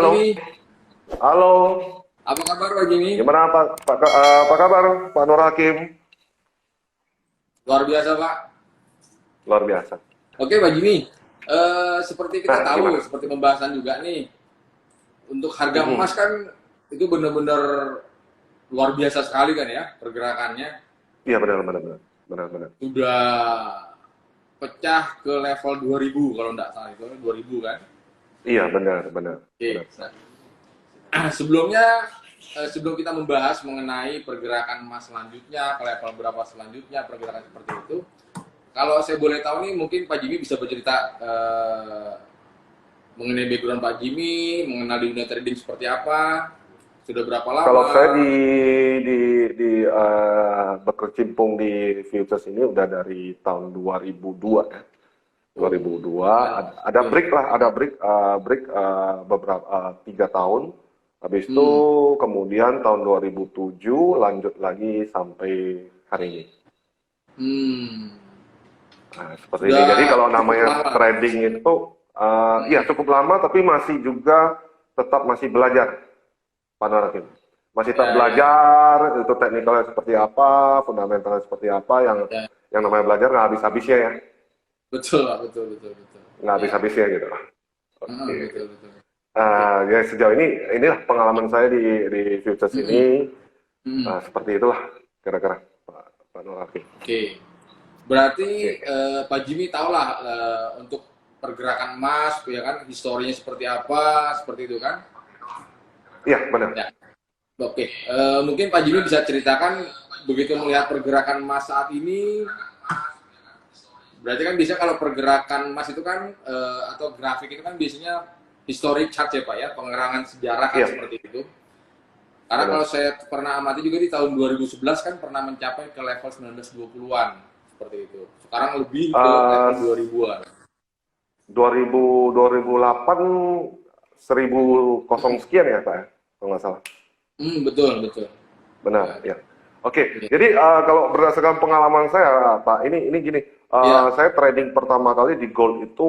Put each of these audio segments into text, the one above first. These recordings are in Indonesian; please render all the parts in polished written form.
Halo, Jimmy. halo. Apa kabar Pak Jimmy? Gimana apa kabar Pak Nur Hakim? Luar biasa Pak. Luar biasa. Oke Pak Jimmy, seperti kita Nah, tahu, gimana? seperti pembahasan juga nih, untuk harga emas Mhm. kan itu benar-benar luar biasa sekali kan ya pergerakannya. Iya benar benar benar benar benar. Sudah pecah ke level 2000 kalau nggak salah itu 2000 kan. Iya benar benar benar. Oke, sebelumnya sebelum kita membahas mengenai pergerakan emas selanjutnya, ke level berapa selanjutnya, pergerakan seperti itu, kalau saya boleh tahu nih, mungkin Pak Jimmy bisa bercerita mengenai background Pak Jimmy, mengenal di dunia trading seperti apa, sudah berapa Kalau lama? saya berkecimpung di futures ini udah dari tahun 2002 ya. Oh, 2002 lumayan. ada Betul. break lah, ada break beberapa 3 tahun. Habis itu Hmm. kemudian tahun 2007 lanjut lagi sampai hari ini. Hmm. Nah, seperti ini. Jadi Sudah kalau cukup namanya lama. trading itu, ya Hmm. cukup lama, tapi masih juga tetap masih belajar, Pak Narakin. Masih tetap Ya, ya, belajar, itu teknikalnya seperti apa, fundamentalnya seperti apa, ya. yang namanya belajar nggak habis-habisnya ya, Betul, Pak. Betul, betul, betul. nggak Ya. habis-habisnya gitu. Hmm, Oke. betul, betul. Oke. Ya sejauh ini, inilah pengalaman saya di futures Hmm. ini, Hmm. seperti itulah kira-kira, Pak Narakin. Oke. Berarti Oke. Pak Jimmy tahulah untuk pergerakan emas, ya kan, historinya seperti apa, seperti itu kan? Iya, benar. Ya. Oke. Mungkin Pak Jimmy bisa ceritakan begitu melihat pergerakan emas saat ini. Berarti kan biasanya kalau pergerakan emas itu kan atau grafik itu kan biasanya historic chart ya Pak ya, pengerangan sejarah kan Iya, seperti itu. Karena benar. kalau saya pernah amati juga di tahun 2011 kan pernah mencapai ke level 1920-an seperti itu. Sekarang lebih ke Eh, level 2000-an. 2008 1000 kosong sekian ya Pak ya, kalau nggak salah. Betul, betul. Ya, Benar, ya. Oke, ya, jadi kalau berdasarkan pengalaman saya, Pak, ini gini, ya, saya trading pertama kali di gold itu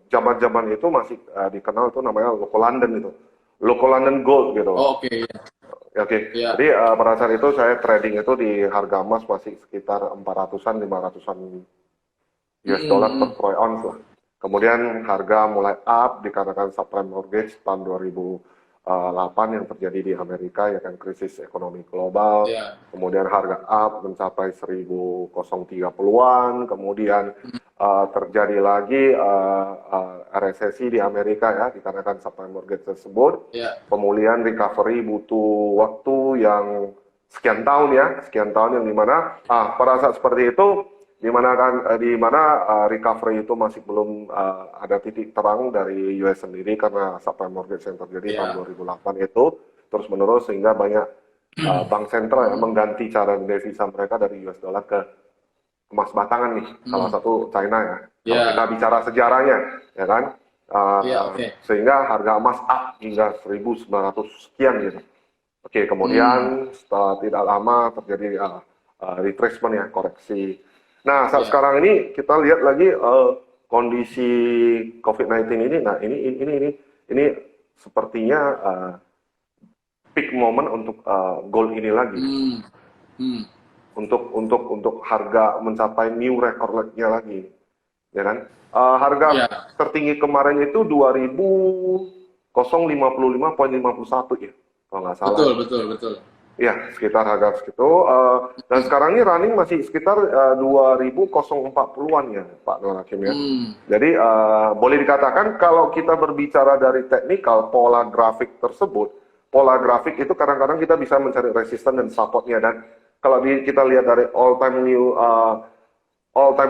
zaman-zaman itu masih dikenal itu namanya Local London itu, Local London Gold gitu. oh, oke, ya, Ya, oke, ya, jadi pada saat itu saya trading itu di harga emas masih sekitar 400-an, 500-an US dollar per Mm, troy ounce lah. Kemudian harga mulai up dikarenakan subprime mortgage tahun 2008 yang terjadi di Amerika, ya kan, krisis ekonomi global. ya, Kemudian harga up mencapai 1030-an, kemudian terjadi lagi resesi di Amerika ya dikarenakan subprime mortgage tersebut. ya, Pemulihan recovery butuh waktu yang sekian tahun ya, sekian tahun yang dimana pada saat seperti itu di mana recovery itu masih belum ada titik terang dari US sendiri karena subprime mortgage yang terjadi tahun ya, 2008 itu terus menerus sehingga banyak bank sentral yang mengganti cara devisa mereka dari US dollar ke emas batangan nih, salah mm, satu China ya. Kalau kita ya, bicara sejarahnya, ya kan, ya, oke, sehingga harga emas up hingga 1900 sekian gitu. Oke, mm, kemudian setelah tidak lama terjadi retracement ya, koreksi. Nah, saat ya, sekarang ini kita lihat lagi kondisi COVID-19 ini. Nah, ini sepertinya peak moment untuk gold ini lagi, mm, mm, untuk harga mencapai new record nya lagi, ya kan? Harga ya, tertinggi kemarin itu 20.055,51 ya, kalau nggak salah betul, ya. betul, betul, Ya, sekitar harga segitu. Dan mm, sekarang ini running masih sekitar 2040-an ya, Pak Nur Hakim ya. mm, Jadi boleh dikatakan kalau kita berbicara dari teknikal pola grafik tersebut, pola grafik itu kadang-kadang kita bisa mencari resisten dan supportnya. Dan kalau kita lihat dari all time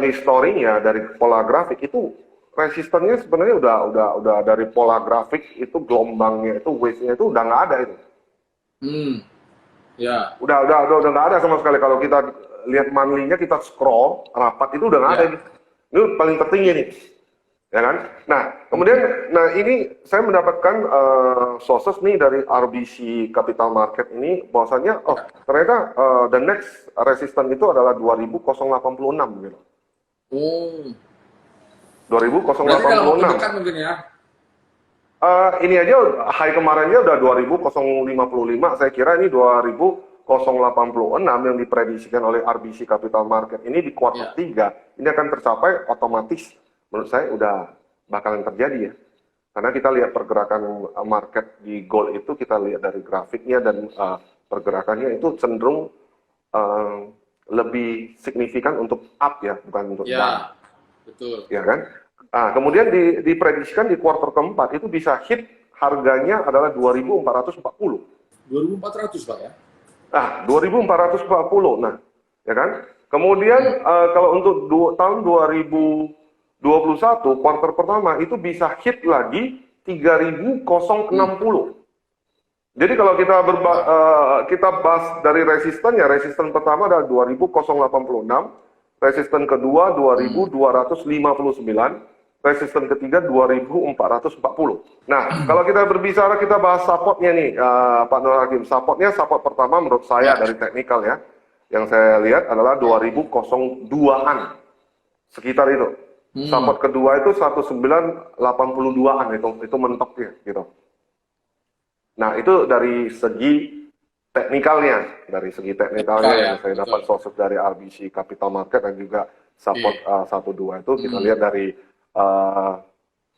history-nya dari pola grafik itu resistennya sebenarnya udah dari pola grafik itu gelombangnya itu wave-nya itu udah nggak ada itu. mm, ya, Udah nggak ada sama sekali. Kalau kita lihat monthly-nya, kita scroll rapat itu udah nggak ada ya, gitu. Ini paling tertinggi nih, ya kan? Nah, kemudian, nah ini saya mendapatkan sources nih dari RBC Capital Market ini, bahwasanya, oh ya, ternyata the next resistance itu adalah 20.086 gitu. oh, berarti dalam waktu 20.086. dekat mungkin ya, Ini aja high kemarinnya udah 20.055, saya kira ini 20.086 yang diprediksikan oleh RBC Capital Market ini di kuartal 3 ini akan tercapai otomatis, menurut saya udah bakalan terjadi ya. Karena kita lihat pergerakan market di gold itu, kita lihat dari grafiknya dan pergerakannya itu cenderung lebih signifikan untuk up ya, bukan untuk down. Betul. Ya kan? Kemudian diprediksikan di kuartal keempat itu bisa hit harganya adalah 2.440. 2.400 Pak ya? 2.440. Nah, ya kan? Kemudian kalau untuk tahun 2021 kuartal pertama itu bisa hit lagi 3.060. Jadi kalau kita bahas dari resistennya, resisten pertama adalah 20.086, resisten kedua 2.259, resisten ketiga 2.440. Nah, kalau kita berbicara, kita bahas supportnya nih, Pak Nur Hakim. Support pertama menurut saya dari teknikal ya, yang saya lihat adalah 2002-an, sekitar itu. Support kedua itu 1982-an, itu mentok ya, gitu. Nah, itu dari segi teknikalnya yang saya dapat sources dari RBC Capital Market dan juga support 1-2 itu kita lihat dari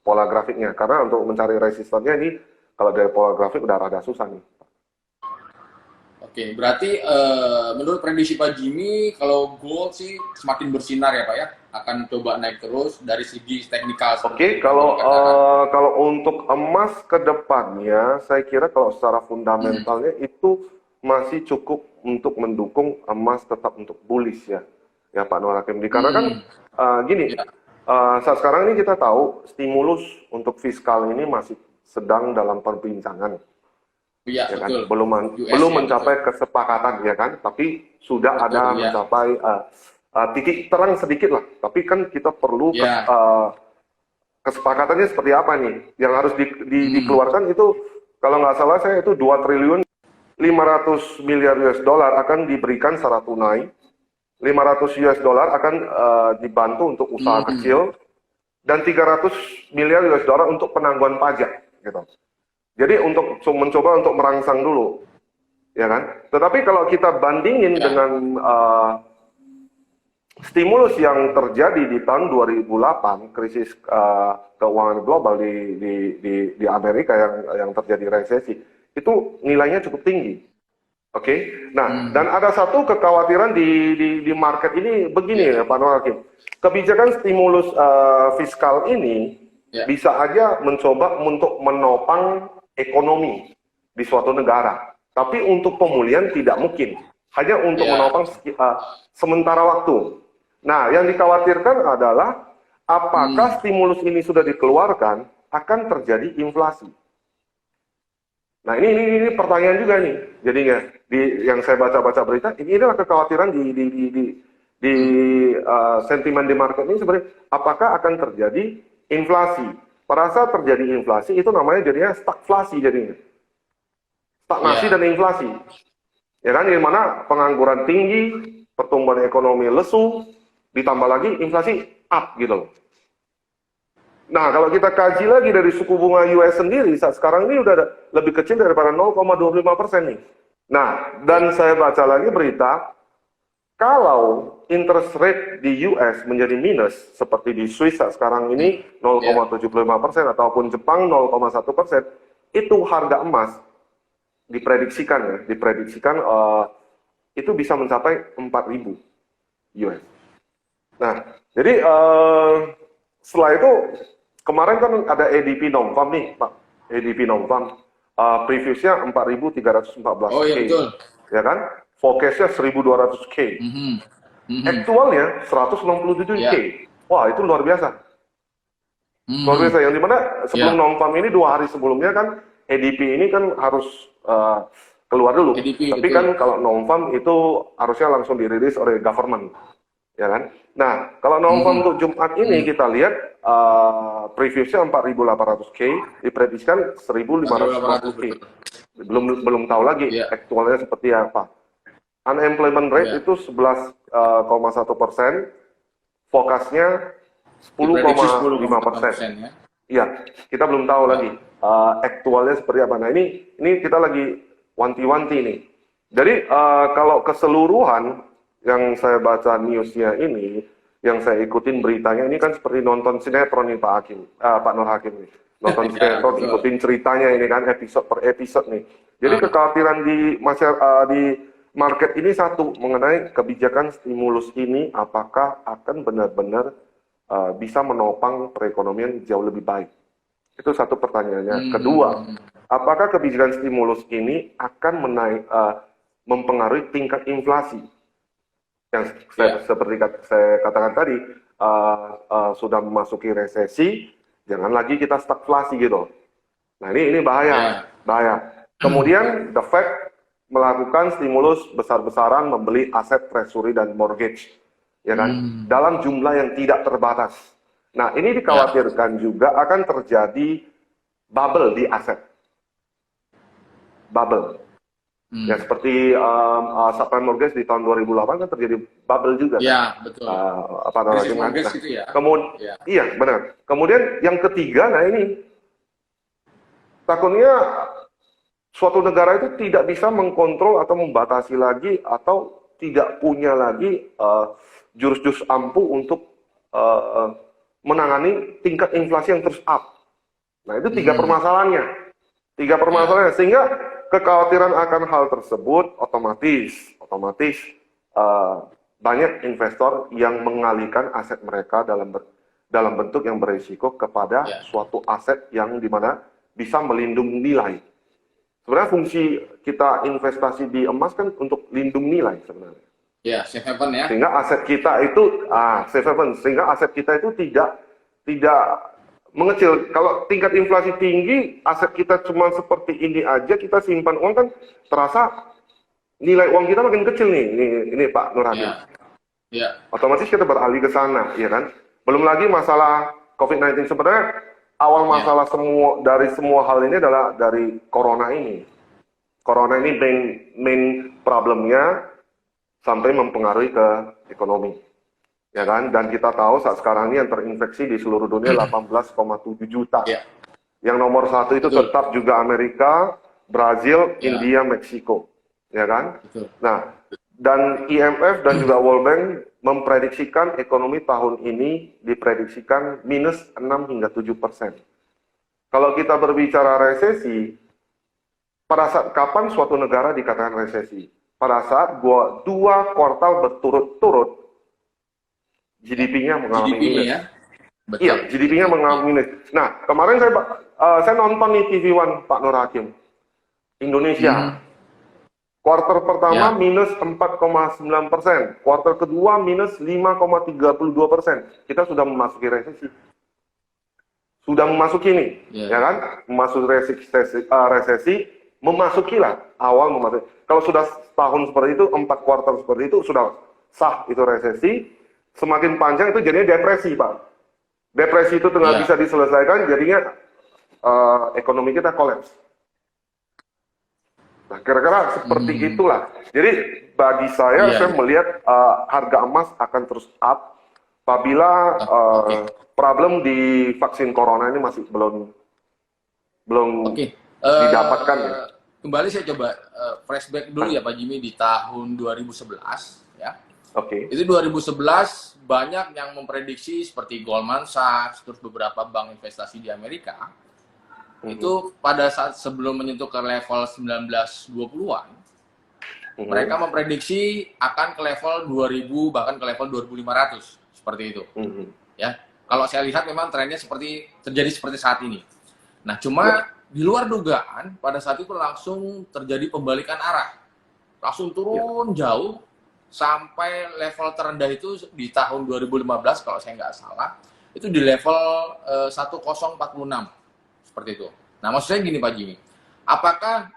pola grafiknya. Karena untuk mencari resistennya ini kalau dari pola grafik udah rada susah nih. Oke, berarti menurut prediksi Pak Jimmy kalau gold sih semakin bersinar ya Pak ya, akan coba naik terus dari segi teknikal. Oke, kalau untuk emas ke depannya, saya kira kalau secara fundamentalnya itu masih cukup untuk mendukung emas tetap untuk bullish ya Pak Nur Hakim. Karena kan gini, saat sekarang ini kita tahu stimulus untuk fiskal ini masih sedang dalam perbincangan. Ya, ya kan? Betul. Belum mencapai kesepakatan ya kan, tapi sudah ada mencapai titik terang sedikit lah. Tapi kan kita perlu kesepakatannya seperti apa nih? Yang harus dikeluarkan itu kalau nggak salah saya itu 2.500 miliar US dollar akan diberikan secara tunai, 500 US dollar akan dibantu untuk usaha kecil, dan 300 miliar US dollar untuk penangguhan pajak gitu. Jadi untuk mencoba untuk merangsang dulu, ya kan? Tetapi kalau kita bandingin dengan stimulus yang terjadi di tahun 2008, krisis keuangan global di Amerika yang terjadi resesi, itu nilainya cukup tinggi. Oke, nah dan ada satu kekhawatiran di market ini begini ya Pak Nur Hakim. Kebijakan stimulus fiskal ini bisa aja mencoba untuk menopang ekonomi di suatu negara, tapi untuk pemulihan tidak mungkin, hanya untuk menopang sementara waktu. Nah, yang dikhawatirkan adalah apakah stimulus ini sudah dikeluarkan akan terjadi inflasi. Nah, ini pertanyaan juga nih, jadinya yang saya baca berita, ini adalah kekhawatiran di sentimen di market ini sebenarnya, apakah akan terjadi inflasi. Pada saat terjadi inflasi, itu namanya jadinya stagflasi jadinya. Stagnasi dan inflasi. Ya kan, di mana pengangguran tinggi, pertumbuhan ekonomi lesu, ditambah lagi inflasi up gitu loh. Nah, kalau kita kaji lagi dari suku bunga US sendiri, saat sekarang ini udah lebih kecil daripada 0,25% nih. Nah, dan saya baca lagi berita, kalau interest rate di US menjadi minus, seperti di Swiss sekarang ini 0,75% ataupun Jepang 0,1%, itu harga emas diprediksikan itu bisa mencapai 4.000 US. Nah, jadi setelah itu kemarin kan ada ADP non-farm nih, Pak. ADP non-farm previousnya 4.314. Oh iya betul. Ya kan? Forecastnya 1.200K. Aktualnya 167K. Wah, itu luar biasa. Luar biasa. Yang dimana sebelum non-farm ini 2 hari sebelumnya kan ADP ini kan harus keluar dulu. ADP, tapi kan kalau non-farm itu harusnya langsung dirilis oleh government. Ya kan? Nah, kalau non-farm untuk Jumat ini kita lihat previousnya 4.800K, diprediksikan 1.550K. Belum tahu lagi aktualnya seperti apa. Unemployment rate itu 11,1%, forecastnya 10,5%. Iya, kita belum tahu lagi aktualnya seperti apa. Nah ini kita lagi wanti-wanti nih. Jadi kalau keseluruhan yang saya baca newsnya ini, yang saya ikutin beritanya ini kan seperti nonton sinetron nih Pak Hakim, Pak Nur Hakim nih. Nonton sinetron, ikutin ceritanya ini kan episode per episode nih. Jadi kekhawatiran di market ini satu mengenai kebijakan stimulus ini apakah akan benar-benar bisa menopang perekonomian jauh lebih baik. Itu satu pertanyaannya. Kedua, apakah kebijakan stimulus ini akan mempengaruhi tingkat inflasi? Yang seperti saya katakan tadi, sudah memasuki resesi, jangan lagi kita stagflasi gitu. Nah ini bahaya. Kemudian the Fed melakukan stimulus besar-besaran membeli aset treasury dan mortgage, ya kan, dalam jumlah yang tidak terbatas. Nah ini dikhawatirkan juga akan terjadi bubble di aset, bubble. Ya seperti subprime mortgage di tahun 2008 kan terjadi bubble juga. Iya, betul. Krisis mortgage gitu ya. Iya, benar. Kemudian yang ketiga, nah ini takutnya suatu negara itu tidak bisa mengkontrol atau membatasi lagi atau tidak punya lagi jurus-jurus ampuh untuk menangani tingkat inflasi yang terus up. Nah itu tiga permasalahannya. Sehingga kekhawatiran akan hal tersebut otomatis banyak investor yang mengalihkan aset mereka dalam bentuk yang berisiko kepada suatu aset yang dimana bisa melindungi nilai. Sebenarnya fungsi kita investasi di emas kan untuk lindung nilai sebenarnya. Ya, safe haven ya. Sehingga aset kita itu safe haven, sehingga aset kita itu tidak mengecil. Kalau tingkat inflasi tinggi, aset kita cuma seperti ini aja, kita simpan uang kan terasa nilai uang kita makin kecil nih. Ini Pak Nur Hadi. Ya. Otomatis kita beralih ke sana, ya kan? Belum lagi masalah COVID-19 sebenarnya awal masalah dari semua hal ini adalah dari corona ini. Corona ini main problemnya sampai mempengaruhi ke ekonomi. Ya kan? Dan kita tahu saat sekarang ini yang terinfeksi di seluruh dunia 18,7 juta. Yang nomor satu itu tetap juga Amerika, Brazil, India, Meksiko. Ya kan? Nah, dan IMF dan juga World Bank memprediksikan ekonomi tahun ini diprediksikan minus 6 hingga 7%. Kalau kita berbicara resesi, pada saat kapan suatu negara dikatakan resesi? Pada saat dua kuartal berturut-turut GDP-nya mengalami minus. Ya? Iya, GDP-nya mengalami minus. Nah, kemarin saya nonton nih TV One Pak Nur Hakim. Indonesia. Kuartal pertama minus 4,9%. Kuartal kedua minus 5,32%. Kita sudah memasuki resesi. Sudah memasuki nih, ya kan? Memasuki resesi, memasukilah awal memasuki. Kalau sudah tahun seperti itu, 4 kuartal seperti itu, sudah sah itu resesi. Semakin panjang itu jadinya depresi, Pak. Depresi itu tidak bisa diselesaikan, jadinya ekonomi kita kolaps. Nah, kira-kira seperti itulah. Jadi bagi saya melihat harga emas akan terus up apabila problem di vaksin corona ini masih belum didapatkan. Kembali saya coba flashback dulu ya Pak Jimmy di tahun 2011 ya. Itu 2011 banyak yang memprediksi seperti Goldman Sachs, terus beberapa bank investasi di Amerika. Itu pada saat sebelum menyentuh ke level 1920-an, mereka memprediksi akan ke level 2000 bahkan ke level 2500 seperti itu. Ya, kalau saya lihat memang trennya terjadi seperti saat ini. Nah, cuma di luar dugaan pada saat itu langsung terjadi pembalikan arah, langsung turun jauh sampai level terendah itu di tahun 2015 kalau saya nggak salah itu di level 1046. Seperti itu. Nah, maksud saya gini Pak Jimmy, apakah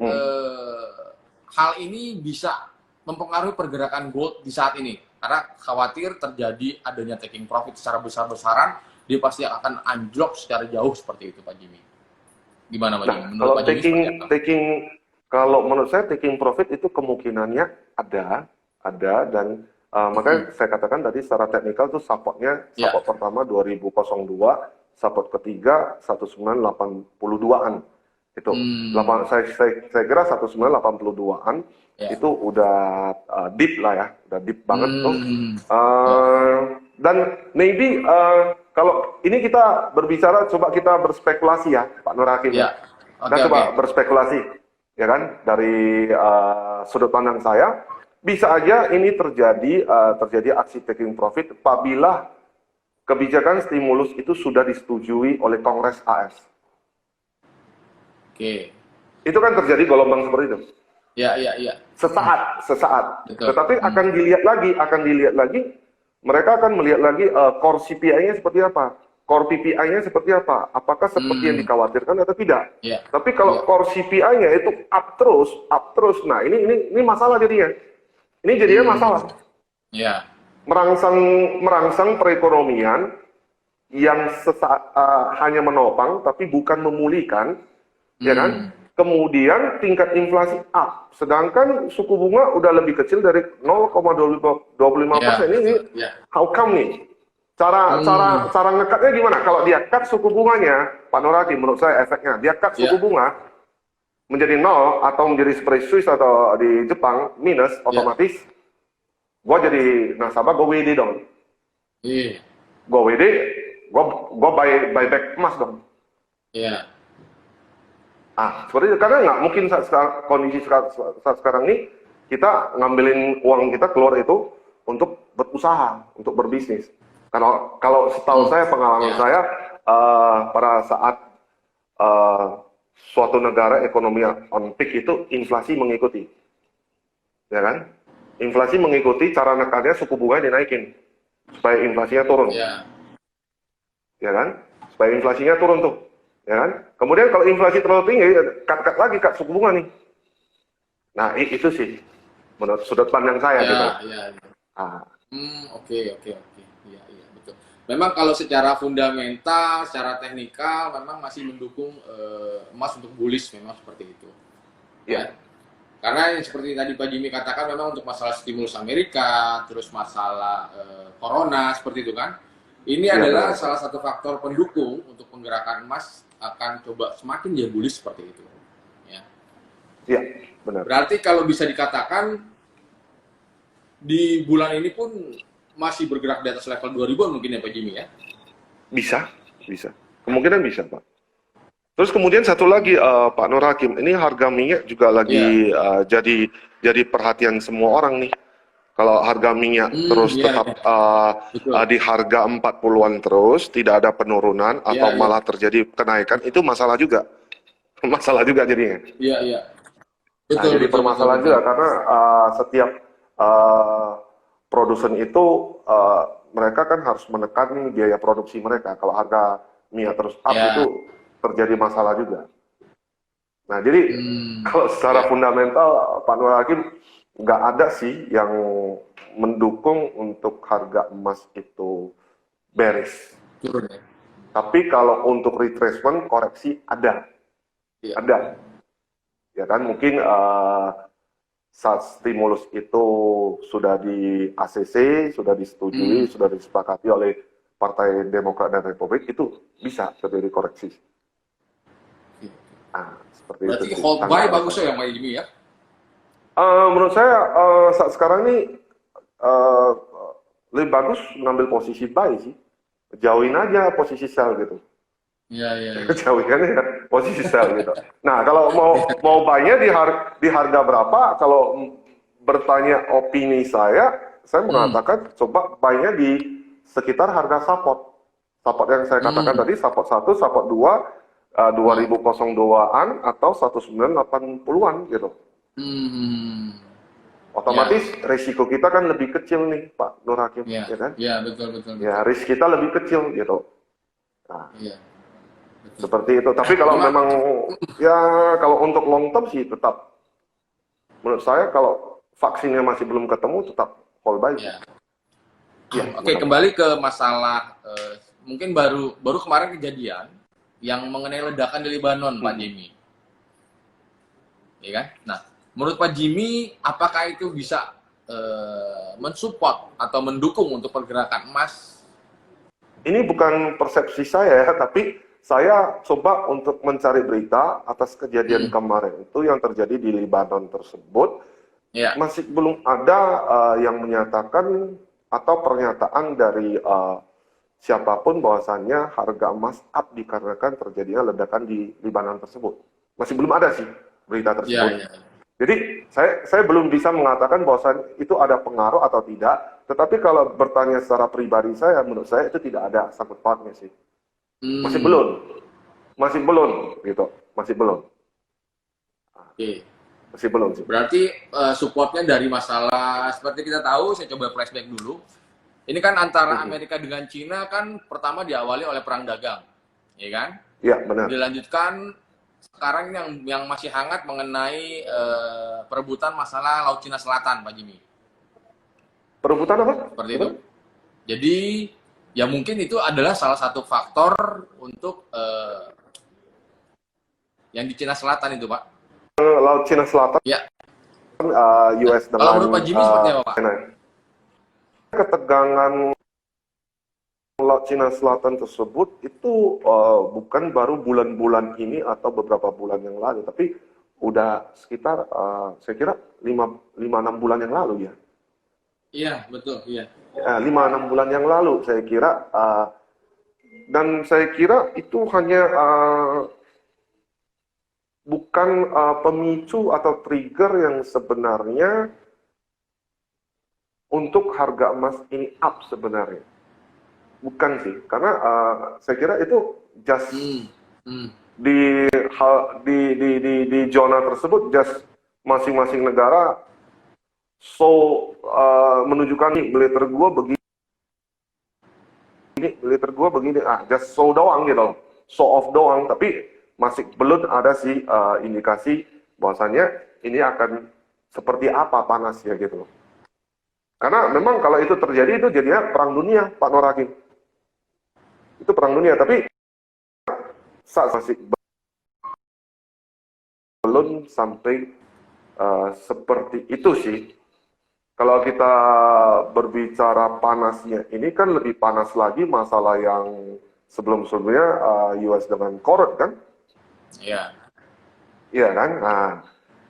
hal ini bisa mempengaruhi pergerakan gold di saat ini? Karena khawatir terjadi adanya taking profit secara besar-besaran, dia pasti akan anjlok secara jauh seperti itu Pak Jimmy. Gimana Pak Jimmy? Kalau kalau menurut saya taking profit itu kemungkinannya ada dan makanya saya katakan tadi secara teknikal itu support pertama 2002 support ketiga 1982-an. Itu Hmm. saya kira 1982-an Ya. itu udah deep lah ya, udah deep banget tuh. Hmm. Dan maybe kalau ini kita berbicara, coba kita berspekulasi ya, Pak Nur Hakim. Ya. Kita Oke, coba oke. berspekulasi, ya kan? Dari sudut pandang saya, bisa aja ini terjadi aksi taking profit apabila kebijakan stimulus itu sudah disetujui oleh Kongres AS. Oke. Itu kan terjadi gelombang seperti itu. Ya, ya, ya. Sesaat. Betul. Tetapi akan dilihat lagi, mereka akan melihat lagi core CPI-nya seperti apa, core PPI-nya seperti apa, apakah seperti yang dikhawatirkan atau tidak. Ya. Tapi kalau core CPI-nya itu up terus, nah ini masalah jadinya. Ini jadinya masalah. Ya. Merangsang perekonomian yang hanya menopang tapi bukan memulihkan, ya kan? Kemudian tingkat inflasi up, sedangkan suku bunga udah lebih kecil dari 0,25%. Ini Ya. how come nih? Cara ngekatnya gimana? Kalau dia cut suku bunganya, Pak Nur Hakim, menurut saya efeknya, dia cut suku bunga menjadi 0 atau menjadi seperti Swiss atau di Jepang minus, otomatis gue jadi nasabah, gue WD dong. Iya. Gue WD, gue buy back emas dong. Iya. Seperti itu. Karena nggak mungkin kondisi saat sekarang ini kita ngambilin uang kita keluar itu untuk berusaha, untuk berbisnis. Kalau setahu saya, pengalaman saya, pada saat suatu negara ekonomi on peak itu inflasi mengikuti, ya kan? Inflasi mengikuti, cara nekannya suku bunga dinaikin supaya inflasinya turun, ya kan? Supaya inflasinya turun tuh, ya kan? Kemudian kalau inflasi terlalu tinggi, cut lagi suku bunga nih. Nah itu sih menurut sudut pandang saya gitu. Oke. Iya, betul. Memang kalau secara fundamental, secara teknikal, memang masih mendukung emas untuk bullish, memang seperti itu. Iya. Karena yang seperti tadi Pak Jimmy katakan, memang untuk masalah stimulus Amerika, terus masalah corona, seperti itu kan. Ini adalah salah satu faktor pendukung untuk penggerakan emas akan coba semakin dia bullish seperti itu. Iya, benar. Berarti kalau bisa dikatakan, di bulan ini pun masih bergerak di atas level 2000 mungkin ya Pak Jimmy ya? Bisa. Kemungkinan bisa, Pak. Terus kemudian satu lagi, Pak Nur Hakim, ini harga minyak juga lagi jadi perhatian semua orang nih. Kalau harga minyak terus tetap di harga 40-an terus, tidak ada penurunan atau malah terjadi kenaikan, itu masalah juga. Masalah juga jadinya. Iya. Jadi permasalahan juga, karena setiap produsen itu mereka kan harus menekan biaya produksi mereka. Kalau harga minyak terus up itu terjadi masalah juga. Nah, jadi kalau secara fundamental, Pak Nur Hakim, nggak ada sih yang mendukung untuk harga emas itu bearish. Turun ya? Tapi kalau untuk retracement, koreksi ada. Ada. Ya kan, mungkin saat stimulus itu sudah di ACC, sudah disetujui, sudah disepakati oleh Partai Demokrat dan Republik, itu bisa terjadi koreksi. Seperti berarti itu. Hold buy bagus ya Pak Jimmy ya? Menurut saya saat sekarang ini lebih bagus mengambil posisi buy sih. Jauhin aja posisi sell gitu. Iya. Jauhin ya posisi sell gitu. Nah, kalau mau buy-nya di harga berapa? Kalau bertanya opini saya mengatakan coba buy-nya di sekitar harga support. Support yang saya katakan tadi, support 1, support 2, 2002-an atau 1980-an gitu. Otomatis risiko kita kan lebih kecil nih, Pak Nur Hakim, ya kan? Iya, betul. Ya, risk kita lebih kecil gitu. Nah, betul. seperti itu. Tapi kalau memang kalau untuk long term sih tetap, menurut saya kalau vaksinnya masih belum ketemu tetap hold buy. Oke, kembali ke masalah mungkin baru kemarin kejadian yang mengenai ledakan di Lebanon, Pak Jimmy. Ya kan? Nah, menurut Pak Jimmy, apakah itu bisa mensupport atau mendukung untuk pergerakan emas ini bukan persepsi saya ya, tapi saya coba untuk mencari berita atas kejadian kemarin itu yang terjadi di Libanon tersebut. Ya. Masih belum ada yang menyatakan atau pernyataan dari siapapun bahwasannya harga emas up dikarenakan terjadinya ledakan di Libanon tersebut. Masih belum ada sih berita tersebut. Ya. Jadi saya belum bisa mengatakan bahwasannya itu ada pengaruh atau tidak. Tetapi kalau bertanya secara pribadi saya, menurut saya itu tidak ada sangkut pautnya sih. Masih belum gitu, masih belum. Oke. Masih belum sih. Berarti supportnya dari masalah seperti kita tahu, saya coba flashback dulu. Ini kan antara Amerika dengan Cina kan pertama diawali oleh perang dagang, ya kan? Iya, benar. Dilanjutkan sekarang yang masih hangat mengenai perebutan masalah Laut Cina Selatan, Pak Jimmy. Perebutan apa? Seperti itu. Jadi ya mungkin itu adalah salah satu faktor untuk yang di Cina Selatan itu, Pak. Laut Cina Selatan, Ya. US dengan Kalau menurut Pak Jimmy seperti apa, Pak? Ketegangan Laut Cina Selatan tersebut itu bukan baru bulan-bulan ini atau beberapa bulan yang lalu, tapi udah sekitar saya kira 5-6 bulan yang lalu ya. Iya, betul, iya. 5-6 bulan yang lalu saya kira, dan saya kira itu hanya bukan pemicu atau trigger yang sebenarnya untuk harga emas ini up sebenarnya. Bukan sih, karena saya kira itu just di zona tersebut just masing-masing negara menunjukkan nih militer gua begini, militer gua begini, just show doang gitu loh, show off doang, tapi masih belum ada sih indikasi bahwasannya ini akan seperti apa panasnya gitu loh. Karena memang kalau itu terjadi itu jadinya perang dunia, Pak Nur Hakim. Itu perang dunia, tapi saat masih belum sampai seperti itu sih. Kalau kita berbicara panasnya, ini kan lebih panas lagi masalah yang sebelum-sebelumnya US dengan Korut kan? Iya. Iya kan? Nah,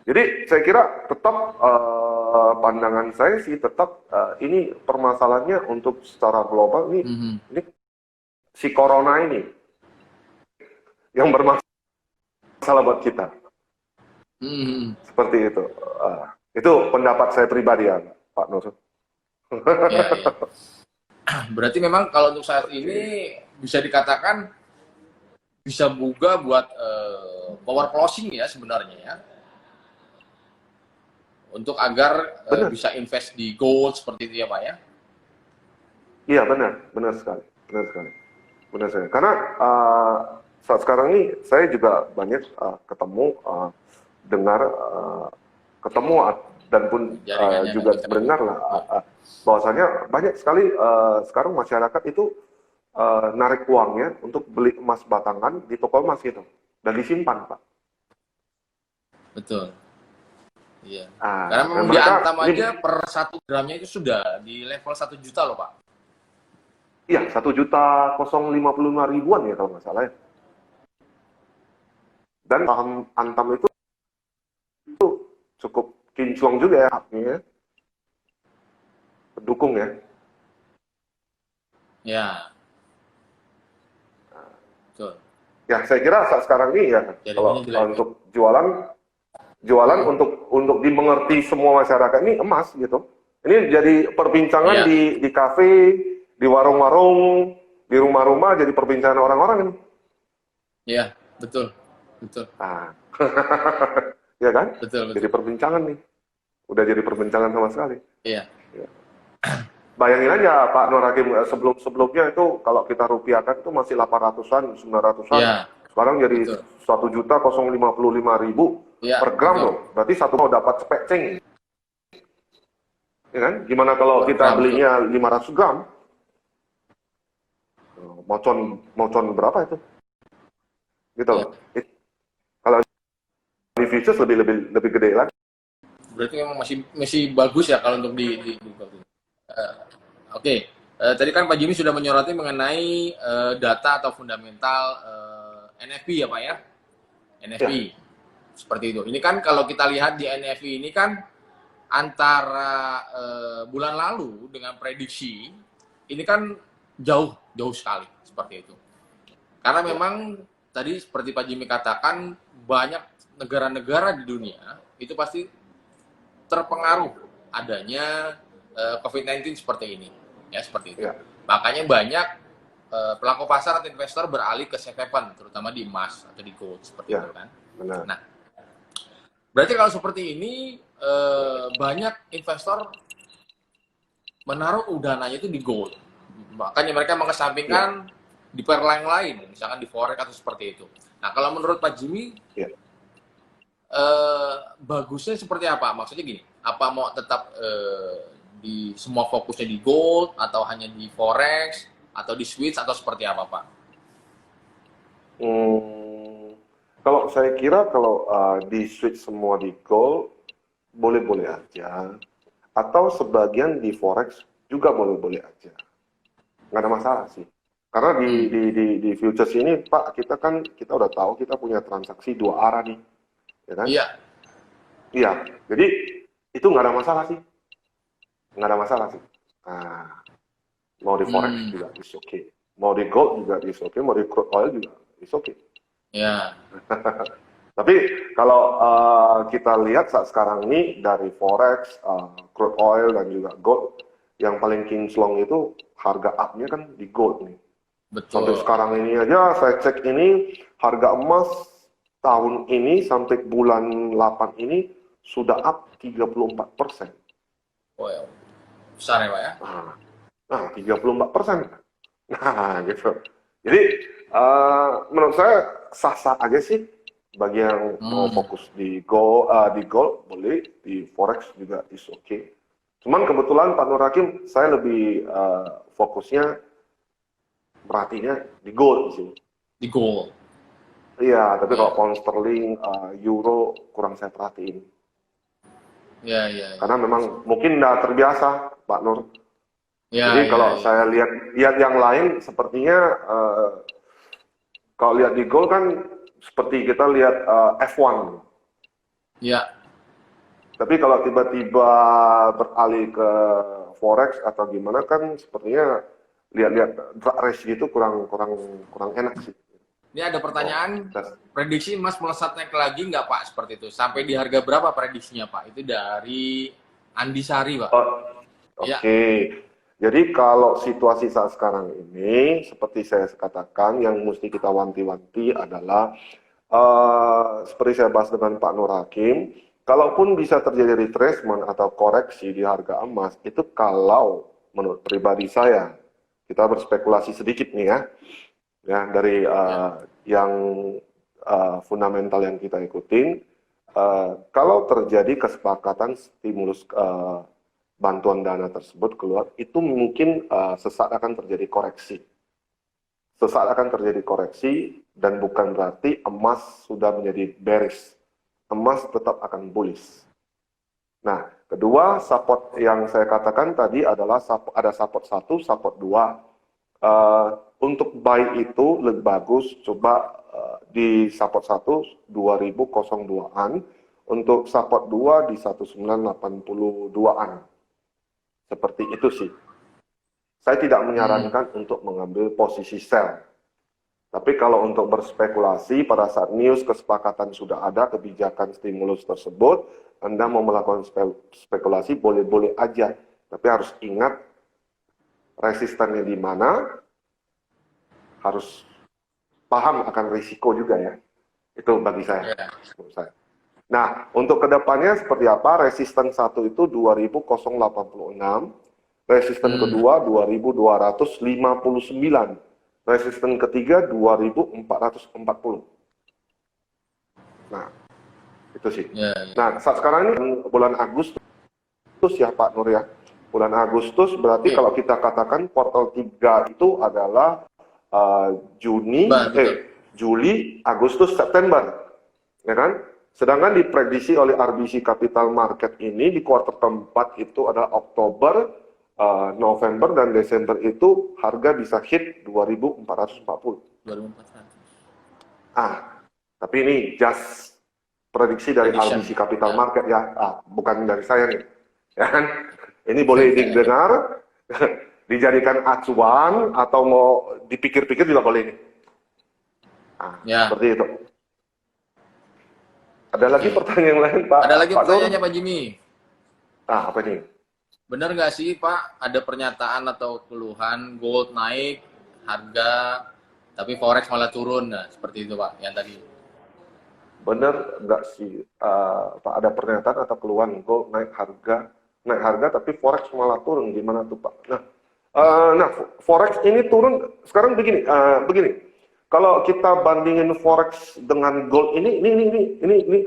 jadi saya kira tetap pandangan saya sih tetap ini permasalahannya untuk secara global ini si corona ini yang bermasalah buat kita. Seperti itu. Itu pendapat saya pribadi ya, Pak Nur. Ya. Berarti memang kalau untuk saat ini bisa dikatakan bisa buka buat power closing ya sebenarnya ya. Untuk agar bisa invest di gold seperti itu ya Pak ya. Iya benar sekali. Karena saat sekarang ini saya juga banyak ketemu, dengar, ketemu dan pun juga mendengar lah bahwasanya banyak sekali sekarang masyarakat itu narik uangnya untuk beli emas batangan di toko emas gitu dan disimpan, Pak. Betul. Iya. Karena memang di Antam aja per 1 gramnya itu sudah di level 1 juta loh Pak. Iya, 1.055.000-an ya kalau nggak salah ya. Dan saham Antam itu cukup kinclong juga ya haknya. Pendukung ya. Ya. Betul. Ya, saya kira saat sekarang ini ya kalau untuk jualan untuk dimengerti semua masyarakat ini emas gitu. Ini jadi perbincangan di kafe, di warung-warung, di rumah-rumah jadi perbincangan orang-orang ini. Iya, betul. Ya kan? Betul. Jadi perbincangan nih. Udah jadi perbincangan sama sekali. Iya. Ya. Bayangin aja Pak Nur Hakim, sebelumnya itu kalau kita rupiahkan itu masih 800-an, 900-an. Ya, sekarang jadi 1.055.000 per gram loh. Berarti satu mau dapat cepeceng. Ya kan? Gimana kalau kita belinya 500 gram? Mocon berapa itu? Gitu loh. Kalau di futures lebih gede lagi. Berarti memang masih bagus ya kalau untuk di Oke. Tadi kan Pak Jimmy sudah menyoroti mengenai data atau fundamental NFP ya Pak ya? NFP. Ya, Seperti itu. Ini kan kalau kita lihat di NFP ini kan antara bulan lalu dengan prediksi ini kan jauh sekali seperti itu. Karena memang tadi seperti Pak Jimmy katakan banyak negara-negara di dunia itu pasti terpengaruh adanya COVID-19 seperti ini, ya seperti itu. ya, Makanya banyak pelaku pasar atau investor beralih ke safe haven, terutama di emas atau di gold seperti ya, itu kan. benar. Nah, berarti kalau seperti ini banyak investor menaruh dananya itu di gold. Makanya mereka mengesampingkan di pair lain, misalkan di forex atau seperti itu. Nah, kalau menurut Pak Jimmy, Ya. bagusnya seperti apa? Maksudnya gini, apa mau tetap di semua fokusnya di gold atau hanya di forex atau di switch atau seperti apa, Pak? Kalau saya kira kalau di switch semua di gold boleh-boleh aja, atau sebagian di forex juga boleh-boleh aja, nggak ada masalah sih. Karena di futures ini Pak, kita udah tahu kita punya transaksi dua arah nih, ya kan? Iya. Iya, jadi itu nggak ada masalah sih, nggak ada masalah sih. Nah, mau di forex juga is okay, mau di gold juga is okay, mau di crude oil juga is okay. Ya. Tapi kalau kita lihat saat sekarang ini dari forex, crude oil dan juga gold, yang paling kinclong itu harga up-nya kan di gold nih. Sampai Betul. sekarang ini aja saya cek ini harga emas tahun ini sampai bulan 8 ini sudah up 34%. Oh, ya. Besar ya, Pak ya? Nah, 34%. Nah, gitu. Jadi menurut saya sah-sah aja sih. Bagi yang mau fokus di gold boleh, di forex juga is okay. Cuman kebetulan Pak Nur Hakim saya lebih fokusnya merhatinya di gold sih. Di gold. Iya, tapi kalau pound sterling, euro kurang saya perhatiin. Ya. Karena memang mungkin nggak terbiasa Pak Nur. Ya, Jadi kalau saya lihat yang lain sepertinya kalau lihat di gold kan seperti kita lihat F1. Ya. Tapi kalau tiba-tiba beralih ke forex atau gimana kan sepertinya lihat drag race gitu kurang enak sih. Ini ada pertanyaan, prediksi emas melesat naik lagi nggak Pak seperti itu? Sampai di harga berapa prediksinya Pak? Itu dari Andi Sari Pak. Oke. Jadi kalau situasi saat sekarang ini, seperti saya katakan, yang mesti kita wanti-wanti adalah seperti saya bahas dengan Pak Nur Hakim, kalaupun bisa terjadi retracement atau koreksi di harga emas, itu kalau menurut pribadi saya, kita berspekulasi sedikit nih ya dari yang fundamental yang kita ikutin, kalau terjadi kesepakatan stimulus bantuan dana tersebut keluar, itu mungkin sesaat akan terjadi koreksi. Sesaat akan terjadi koreksi dan bukan berarti emas sudah menjadi bearish. Emas tetap akan bullish. Nah, kedua support yang saya katakan tadi adalah ada support 1, support 2. Untuk buy itu lebih bagus coba di support 1 2002-an, untuk support 2 di 1982-an. Seperti itu sih. Saya tidak menyarankan untuk mengambil posisi sell. Tapi kalau untuk berspekulasi pada saat news kesepakatan sudah ada kebijakan stimulus tersebut, Anda mau melakukan spekulasi boleh-boleh aja. Tapi harus ingat resistennya di mana, harus paham akan risiko juga ya. Itu bagi saya. Menurut saya. Nah, untuk kedepannya seperti apa? Resisten 1 itu 20.086, resisten kedua 2259, resisten ketiga 2440. Nah, itu sih. Nah, saat sekarang ini bulan Agustus ya Pak Nur ya. Bulan Agustus berarti kalau kita katakan kuartal 3 itu adalah Juli, Agustus, September. Ya kan? Sedangkan diprediksi oleh RBC Capital Market ini di kuartal keempat itu adalah Oktober, November dan Desember itu harga bisa hit 2.440. 2.400. Tapi ini just prediksi dari Prediction. RBC Capital Ya. Market ya, bukan dari saya nih, ya kan? Ini boleh didengar, dijadikan acuan atau mau dipikir-pikir juga boleh nih. Ya. Seperti itu. Ada lagi pertanyaan lain, Pak? Ada lagi Pak Nur? pertanyaannya Pak Jimmy. Apa nih? Benar nggak sih Pak, ada pernyataan atau keluhan gold naik harga, tapi forex malah turun, nah seperti itu Pak, yang tadi. Benar nggak sih, Pak, ada pernyataan atau keluhan gold naik harga tapi forex malah turun, gimana tuh Pak? Nah, forex ini turun sekarang begini. Kalau kita bandingin forex dengan gold ini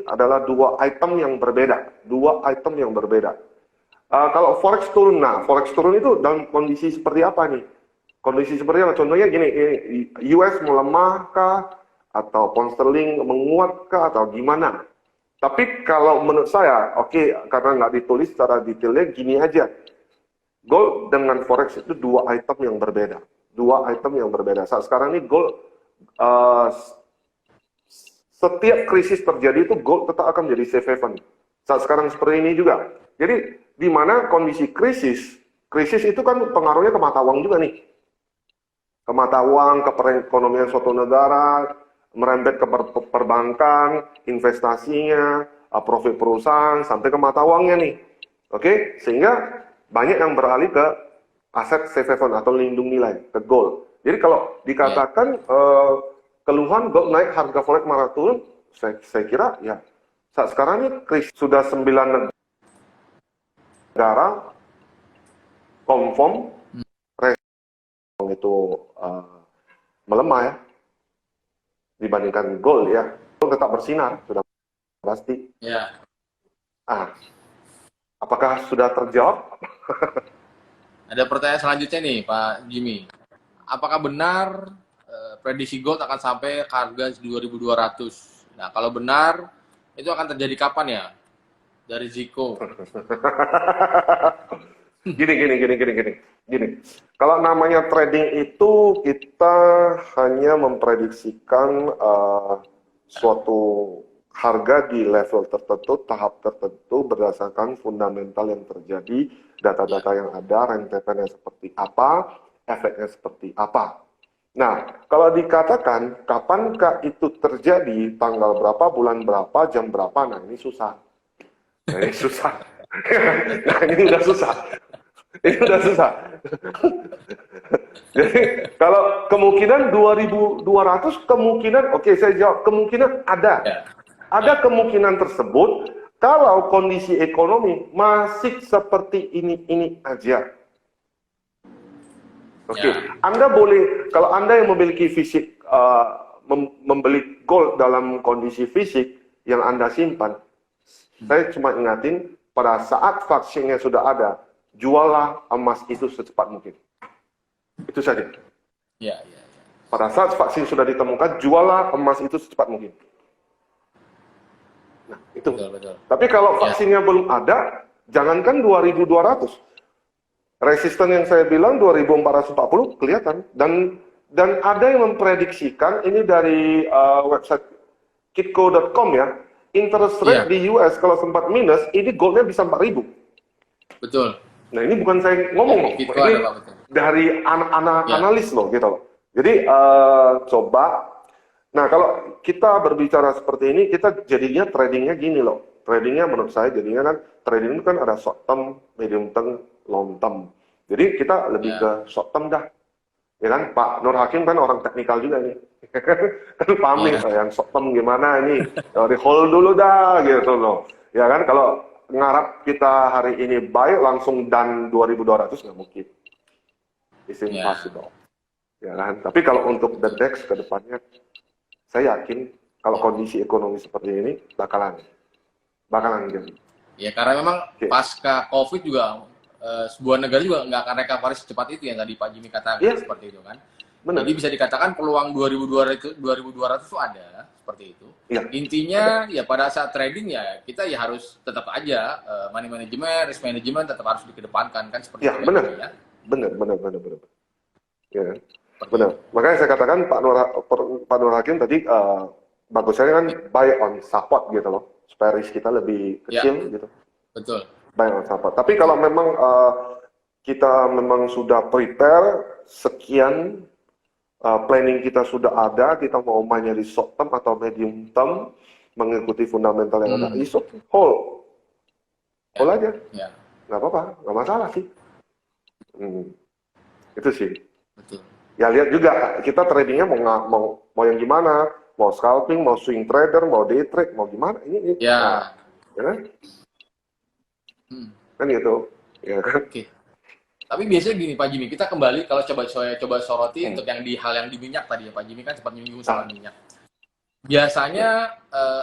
adalah dua item yang berbeda. Kalau forex turun, itu dalam kondisi seperti apa nih? Kondisi seperti apa? Contohnya gini, US melemah kah? Atau pound sterling menguat kah? Atau gimana? Tapi kalau menurut saya, karena nggak ditulis secara detailnya, gini aja. Gold dengan forex itu dua item yang berbeda. Saat sekarang ini gold, setiap krisis terjadi itu gold tetap akan menjadi safe haven. Saat sekarang seperti ini juga. Jadi di mana kondisi krisis itu kan pengaruhnya ke mata uang juga nih. Ke mata uang, ke perekonomian suatu negara, merembet ke perbankan, investasinya, profit perusahaan, sampai ke mata uangnya nih. Sehingga banyak yang beralih ke aset safe haven atau lindung nilai, ke gold. Jadi kalau dikatakan keluhan gold naik, harga forex malah turun, saya kira ya saat sekarang ini krisis sudah 9 negara confirm itu melemah ya dibandingkan gold ya. Gold tetap bersinar, sudah pasti. Ya. Apakah sudah terjawab? Ada pertanyaan selanjutnya nih Pak Jimmy. Apakah benar prediksi gold akan sampai ke harga 2.200? Nah, kalau benar, itu akan terjadi kapan ya? Dari Ziko. Gini. Kalau namanya trading itu kita hanya memprediksikan suatu harga di level tertentu, tahap tertentu berdasarkan fundamental yang terjadi, data-data yang ada, rentetannya seperti apa, efeknya seperti apa. Nah, kalau dikatakan kapankah itu terjadi, tanggal berapa, bulan berapa, jam berapa, nah ini susah. Ini udah susah. Jadi kalau kemungkinan 2.200 kemungkinan, saya jawab, kemungkinan ada. Ada kemungkinan tersebut kalau kondisi ekonomi masih seperti ini aja. Anda boleh, kalau Anda yang memiliki fisik, membeli gold dalam kondisi fisik yang Anda simpan, saya cuma ingatin, pada saat vaksinnya sudah ada, jualah emas itu secepat mungkin. Itu saja. Pada saat vaksin sudah ditemukan, jualah emas itu secepat mungkin. Nah, itu. Betul. Tapi kalau vaksinnya belum ada, jangankan 2.200. Resisten yang saya bilang 2.440 kelihatan. Dan ada yang memprediksikan, ini dari website kitco.com ya, interest rate di US kalau sempat minus, ini goldnya bisa 4.000. Betul. Nah ini bukan saya ngomong loh, ini dari anak-anak analis loh gitu loh. Jadi coba, nah kalau kita berbicara seperti ini, kita jadinya tradingnya gini loh. Tradingnya menurut saya jadinya kan, trading itu kan ada short term, medium term, long term. Jadi kita lebih ke short term dah. Ya kan, Pak Nur Hakim kan orang teknikal juga nih. Kan paham nih, yang short term gimana ini, di hold dulu dah gitu loh. Ya kan, kalau ngarap kita hari ini buy langsung dan 2.200 nggak mungkin. It's impossible. Ya kan, tapi kalau untuk the next ke depannya, saya yakin kalau kondisi ekonomi seperti ini bakalan jadi. Ya karena memang pasca COVID juga sebuah negara juga nggak akan recovery secepat itu yang tadi Pak Jimmy katakan seperti itu kan. Benar. Jadi bisa dikatakan peluang 2.200 itu ada seperti itu. Iya. Intinya ya pada saat trading ya kita ya harus tetap aja money management, risk management tetap harus dikedepankan kan seperti Ya, itu benar. ya. Benar. Ya, Seperti benar. itu. Makanya saya katakan Pak Nur Hakim tadi bagusnya kan buy on support gitu loh, supaya risk kita lebih Ya, kecil gitu. betul. Buy on support. Tapi kalau memang kita memang sudah prepare sekian, planning kita sudah ada, kita mau mainnya di short term atau medium term, mengikuti fundamental yang ada, is okay, hold aja, Ya, nggak apa-apa, nggak masalah sih. Itu sih. betul. Ya lihat juga kita tradingnya mau yang gimana, mau scalping, mau swing trader, mau day trade, mau gimana ini. Ya. Nah, ya kan? Kan gitu, ya kan? Oke. Tapi biasanya gini Pak Jimmy, kita kembali kalau coba soroti untuk yang di hal yang di minyak tadi ya Pak Jimmy kan sempat menyinggung soal minyak. Biasanya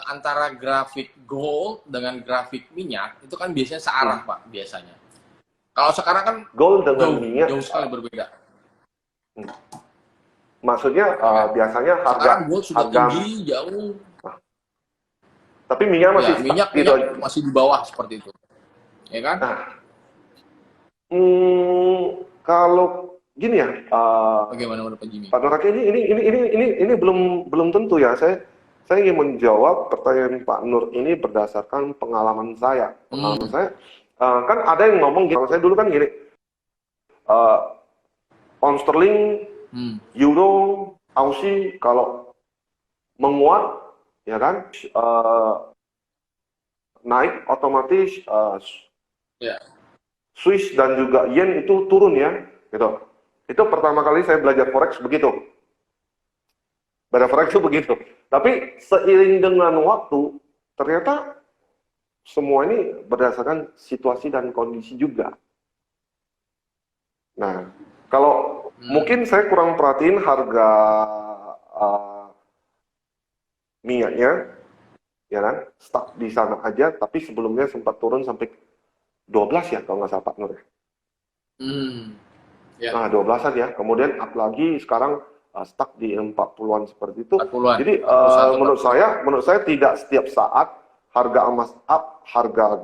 antara grafik gold dengan grafik minyak itu kan biasanya searah Pak biasanya. Kalau sekarang kan Gold dengan minyak jauh sekali berbeda. maksudnya biasanya harga Sekarang gold sudah tinggi jauh. Tapi minyak masih Ya, minyak gitu. masih di bawah seperti itu. Ya kan? Nah, kalau gini ya, Bagaimana menurut Pak Jimmy? Pak Nur Hakim, ini belum tentu ya. Saya ingin menjawab pertanyaan Pak Nur ini berdasarkan pengalaman saya. Pengalaman saya kan ada yang ngomong gitu. Kalau saya dulu kan gini, pound sterling, euro, Aussie kalau menguat, ya kan, naik otomatis Swiss dan juga yen itu turun ya, gitu. Itu pertama kali saya belajar forex begitu. Belajar forex itu begitu. Tapi seiring dengan waktu, ternyata semua ini berdasarkan situasi dan kondisi juga. Nah, kalau mungkin saya kurang perhatiin harga minyaknya, ya kan, stuck di sana aja, tapi sebelumnya sempat turun sampai 12 ya kalau nggak salah Pak Nur. Nah, 12-an ya. Kemudian up lagi sekarang stuck di 40-an seperti itu. 40-an. Jadi menurut saya tidak setiap saat harga emas up, harga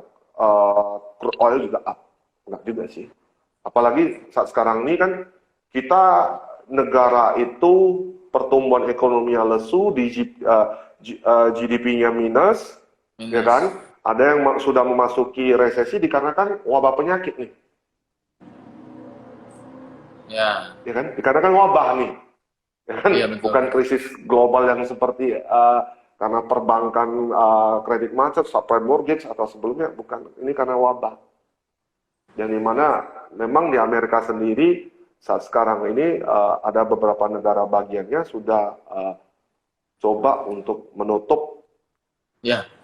crude oil juga up. Enggak juga sih. Apalagi saat sekarang ini kan kita negara itu pertumbuhan ekonominya lesu, GDP-nya minus, ya kan? Ada yang sudah memasuki resesi dikarenakan wabah penyakit nih. Ya kan? Dikarenakan wabah nih. Ya kan? Ya, bukan krisis global yang seperti karena perbankan kredit macet, subprime mortgage atau sebelumnya, bukan. Ini karena wabah. Dan di mana memang di Amerika sendiri saat sekarang ini ada beberapa negara bagiannya sudah coba untuk menutup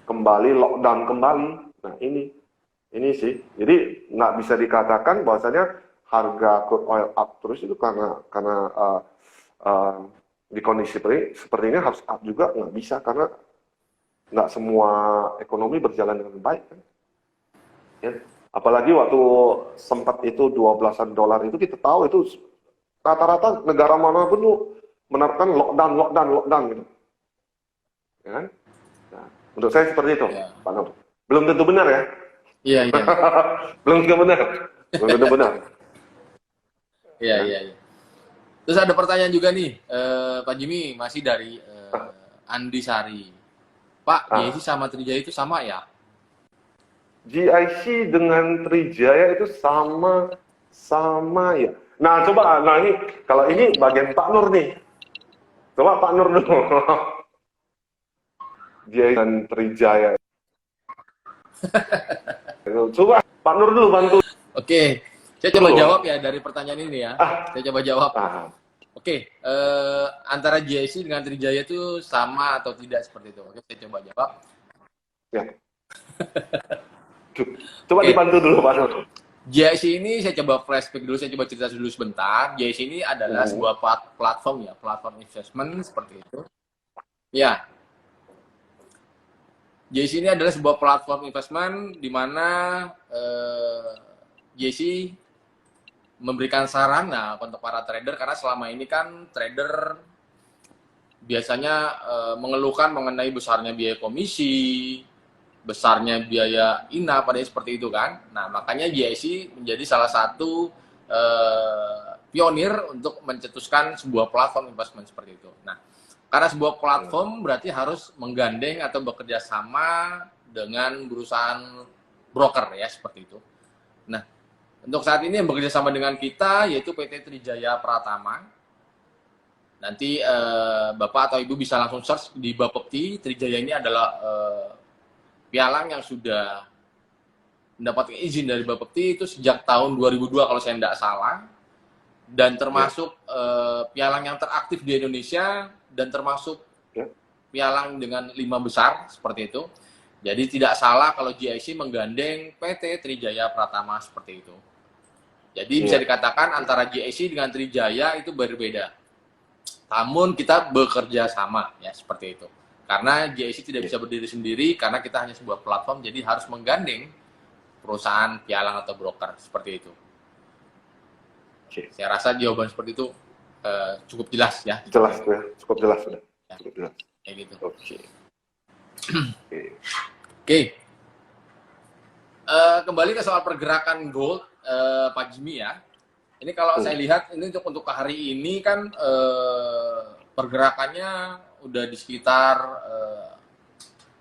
kembali, lockdown kembali. Nah ini sih, jadi nggak bisa dikatakan bahwasanya harga crude oil up terus itu karena di kondisi seperti ini harus up juga, nggak bisa, karena nggak semua ekonomi berjalan dengan baik kan. Ya. Apalagi waktu sempat itu 12-an dolar itu kita tahu itu rata-rata negara mana pun tuh menerapkan lockdown gitu. Ya kan? Nah, menurut saya seperti itu, Pak Nur. Belum tentu benar ya. Iya. Belum tentu benar. Iya. Terus ada pertanyaan juga nih, Pak Jimmy, masih dari Andi Sari. Pak, GIC sama Trijaya itu sama ya? GIC dengan Trijaya itu sama ya. Nah, coba, ini kalau ini bagian Pak Nur nih. Coba Pak Nur dulu. GIC dan Trijaya. Coba Pak Nur dulu bantu. Oke, saya coba jawab ya dari pertanyaan ini ya. Saya coba jawab. Oke, antara GIC dengan Trijaya itu sama atau tidak seperti itu? Oke, saya coba jawab. Ya. Coba dibantu dulu Pak Nur. GIC ini saya coba flashback dulu, saya coba cerita dulu sebentar. GIC ini adalah sebuah platform ya, platform investment seperti itu. Ya. GIC ini adalah sebuah platform investment di mana GIC memberikan sarana untuk para trader, karena selama ini kan trader biasanya mengeluhkan mengenai besarnya biaya komisi, besarnya biaya INA, pada seperti itu kan. Nah, makanya GIC menjadi salah satu pionir untuk mencetuskan sebuah platform investment seperti itu. Nah, karena sebuah platform berarti harus menggandeng atau bekerja sama dengan perusahaan broker ya, seperti itu. Nah, untuk saat ini yang bekerja sama dengan kita yaitu PT Trijaya Pratama. Nanti Bapak atau Ibu bisa langsung search di Bapepti. Trijaya ini adalah pialang yang sudah mendapatkan izin dari Bapepti itu sejak tahun 2002 kalau saya tidak salah. Dan termasuk pialang yang teraktif di Indonesia dan termasuk pialang dengan 5 besar seperti itu. Jadi tidak salah kalau GIC menggandeng PT Trijaya Pratama seperti itu. Jadi bisa dikatakan antara GIC dengan Trijaya itu berbeda. Namun kita bekerja sama ya seperti itu. Karena GIC tidak bisa berdiri sendiri karena kita hanya sebuah platform, jadi harus menggandeng perusahaan pialang atau broker seperti itu. Saya rasa jawaban seperti itu cukup jelas ya. Jelas ya, cukup jelas sudah. Ya. Cukup jelas. Kayak gitu. Oke. Kembali ke soal pergerakan gold, Pak Jimmy ya. Ini kalau saya lihat ini untuk hari ini kan pergerakannya udah di sekitar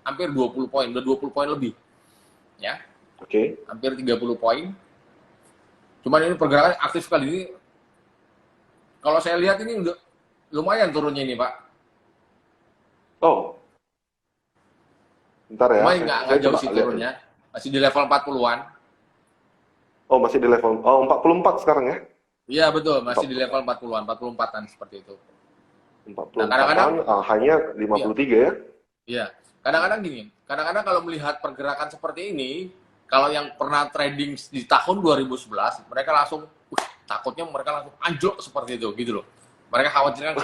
hampir 20 poin, udah 20 poin lebih. Ya. Oke. Hampir 30 poin. Cuman ini pergerakan aktif sekali ini. Kalau saya lihat ini udah lumayan turunnya ini, Pak. Oh. Bentar ya. Lumayan nggak jauh sih turunnya. Masih di level 40-an. Oh, masih di level 44 sekarang ya? Iya, betul. Masih di level 40-an, 44-an seperti itu. 44 nah, kadang-kadang hanya 53 ya? Iya. Kadang-kadang gini, kadang-kadang kalau melihat pergerakan seperti ini, kalau yang pernah trading di tahun 2011, mereka langsung, takutnya mereka langsung anjlok seperti itu, gitu loh. Mereka khawatirkan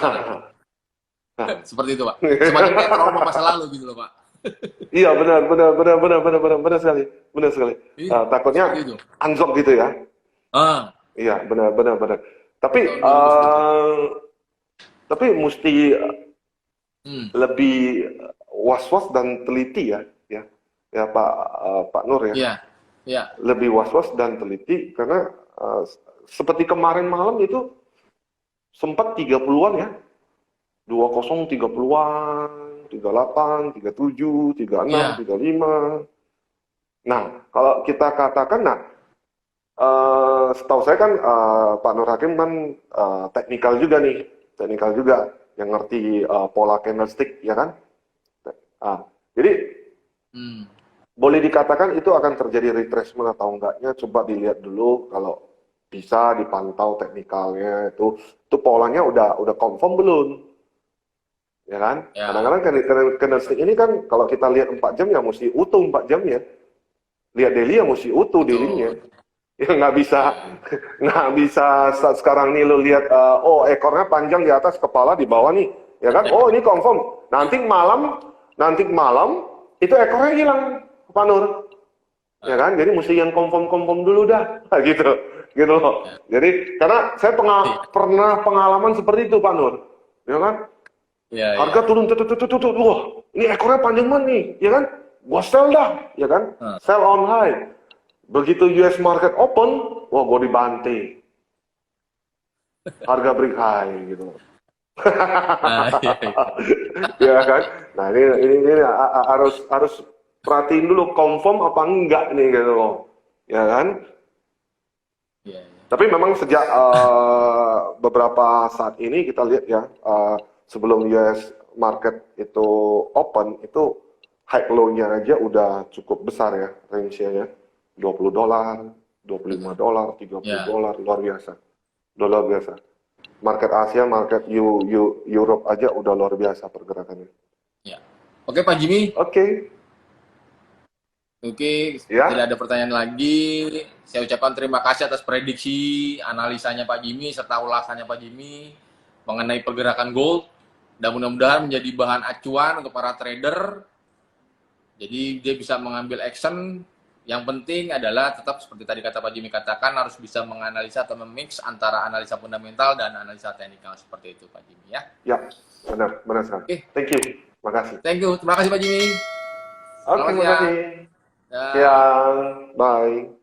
seperti itu, Pak. Semacam kayak trauma masa lalu gitu loh, Pak. Iya, benar sekali. Takutnya anjlok gitu ya. Iya, benar. Tapi mesti lebih was-was dan teliti ya Pak Nur ya. Iya. Lebih was-was dan teliti karena seperti kemarin malam itu sempat 30-an ya. 20 30-an, 38, 37, 36, 35. Nah, kalau kita katakan setahu saya kan Pak Nur Hakim kan teknikal juga yang ngerti pola candlestick ya kan. Jadi boleh dikatakan itu akan terjadi retracement atau enggaknya, coba dilihat dulu. Kalau bisa dipantau teknikalnya itu polanya udah confirm belum, ya kan? Kadang-kadang candlestick ini kan kalau kita lihat 4 jam ya mesti utuh 4 jam ya. Lihat daily ya mesti utuh dirinya. Ya nggak bisa sekarang nih lo lihat ekornya panjang di atas, kepala di bawah nih, ya kan? Oh, ini confirm. Nanti malam itu ekornya hilang, Pak Nur. Ya kan? Jadi mesti yang confirm dulu dah, gitu loh. Jadi karena saya pernah pengalaman seperti itu, Pak Nur. Ya kan? Harga turun, wah, ini ekornya panjang banget nih, ya kan? Gua sell dah, ya kan? Sell on high. Begitu US market open, wah gua dibanting. Harga break high gitu. Ya kan? Nah, ini harus perhatiin dulu confirm apa enggak nih gitu loh. Ya kan? Tapi memang sejak beberapa saat ini kita lihat ya, sebelum US market itu open, itu high low-nya aja udah cukup besar ya range-nya ya. $20, $25, $30, luar biasa. Market Asia, market Europe aja udah luar biasa pergerakannya. Ya. Oke, Pak Jimmy. Oke, tidak ada pertanyaan lagi. Saya ucapkan terima kasih atas prediksi analisanya Pak Jimmy serta ulasannya Pak Jimmy mengenai pergerakan gold. Dan mudah-mudahan menjadi bahan acuan untuk para trader. Jadi dia bisa mengambil action Yang penting adalah tetap seperti tadi kata Pak Jimmy katakan, harus bisa menganalisa atau memix antara analisa fundamental dan analisa teknikal, seperti itu Pak Jimmy ya. Ya, benar sekali. Oke. Thank you. Makasih. Thank you. Terima kasih Pak Jimmy. Oke, Selamat makasih. siang. Ya. Siang. Bye.